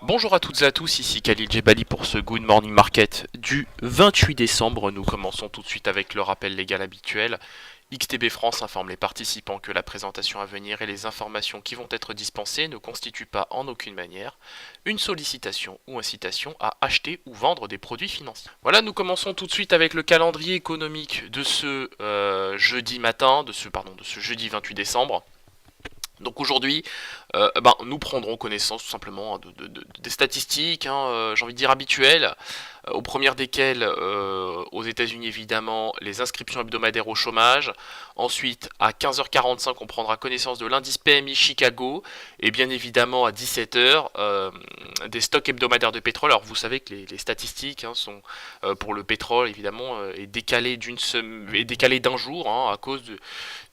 Bonjour à toutes et à tous, ici Khalil Jebali pour ce Good Morning Market du 28 décembre. Nous commençons tout de suite avec le rappel légal habituel. XTB France informe les participants que la présentation à venir et les informations qui vont être dispensées ne constituent pas en aucune manière une sollicitation ou incitation à acheter ou vendre des produits financiers. Voilà, nous commençons tout de suite avec le calendrier économique de ce jeudi matin, de ce jeudi 28 décembre. Donc aujourd'hui, nous prendrons connaissance tout simplement des statistiques, j'ai envie de dire habituelles, aux premières desquelles, aux États-Unis évidemment, les inscriptions hebdomadaires au chômage. Ensuite, à 15h45, on prendra connaissance de l'indice PMI Chicago, et bien évidemment à 17h, des stocks hebdomadaires de pétrole. Alors vous savez que les statistiques sont pour le pétrole évidemment est décalé d'un jour à cause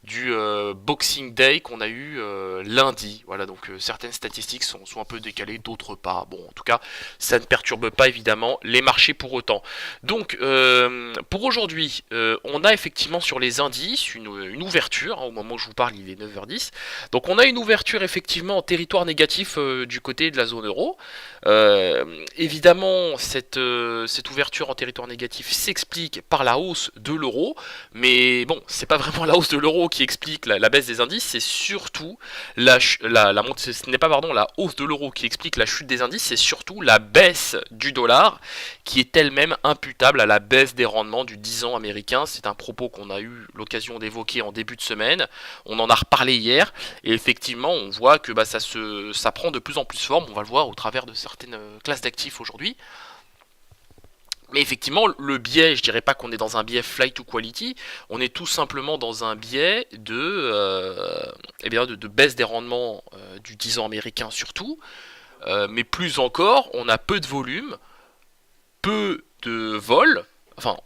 du Boxing Day qu'on a eu lundi. Voilà, donc certaines statistiques sont un peu décalées, d'autres pas. Bon, en tout cas, ça ne perturbe pas évidemment les marchés pour autant. Donc, pour aujourd'hui, on a effectivement sur les indices une ouverture. Au moment où je vous parle, il est 9h10. Donc, on a une ouverture effectivement en territoire négatif du côté de la zone euro. Évidemment, cette ouverture en territoire négatif s'explique par la hausse de l'euro. Mais bon, c'est pas vraiment la hausse de l'euro qui explique la baisse des indices, c'est surtout ce n'est pas la hausse de l'euro qui explique la chute des indices, c'est surtout la baisse du dollar qui est elle-même imputable à la baisse des rendements du 10 ans américain. C'est un propos qu'on a eu l'occasion d'évoquer en début de semaine, on en a reparlé hier, et effectivement on voit que ça prend de plus en plus forme, on va le voir au travers de certaines classes d'actifs aujourd'hui. Mais effectivement, le biais, je dirais pas qu'on est dans un biais flight to quality, on est tout simplement dans un biais de baisse des rendements du 10 ans américain surtout, mais plus encore, on a peu de volume, peu de vol,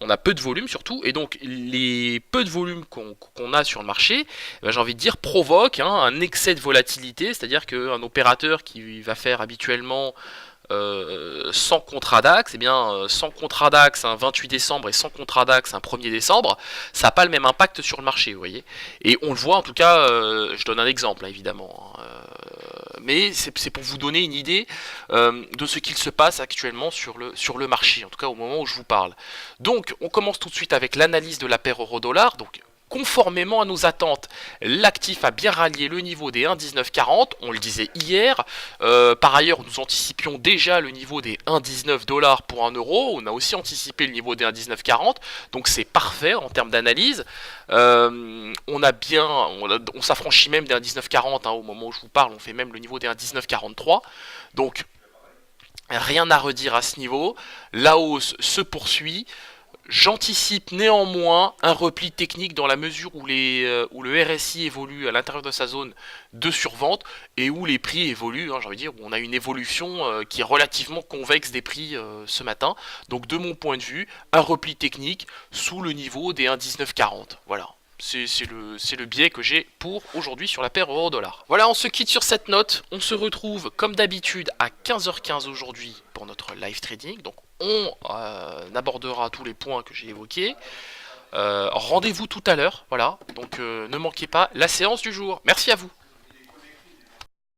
on a peu de volume surtout, et donc les peu de volume qu'on a sur le marché, j'ai envie de dire, provoque un excès de volatilité, c'est-à-dire qu'un opérateur qui va faire habituellement 100 contrats DAX, 100 contrats DAX un 28 décembre et 100 contrats DAX un 1er décembre, ça n'a pas le même impact sur le marché, vous voyez. Et on le voit en tout cas, je donne un exemple évidemment, mais c'est pour vous donner une idée de ce qu'il se passe actuellement sur le marché, en tout cas au moment où je vous parle. Donc on commence tout de suite avec l'analyse de la paire euro-dollar. Donc conformément à nos attentes, l'actif a bien rallié le niveau des 1,1940, on le disait hier. Par ailleurs, nous anticipions déjà le niveau des 1,19 $ pour 1 euro. On a aussi anticipé le niveau des 1,1940, donc c'est parfait en termes d'analyse. On s'affranchit même des 1,1940 au moment où je vous parle, on fait même le niveau des 1,1943. Donc rien à redire à ce niveau. La hausse se poursuit. J'anticipe néanmoins un repli technique dans la mesure où le RSI évolue à l'intérieur de sa zone de survente et où les prix évoluent, j'ai envie de dire, où on a une évolution qui est relativement convexe des prix ce matin. Donc de mon point de vue, un repli technique sous le niveau des 1,1940. Voilà. C'est le biais que j'ai pour aujourd'hui sur la paire euro-dollar. Voilà, on se quitte sur cette note. On se retrouve comme d'habitude à 15h15 aujourd'hui pour notre live trading. Donc on abordera tous les points que j'ai évoqués. Rendez-vous tout à l'heure. Voilà, donc ne manquez pas la séance du jour. Merci à vous.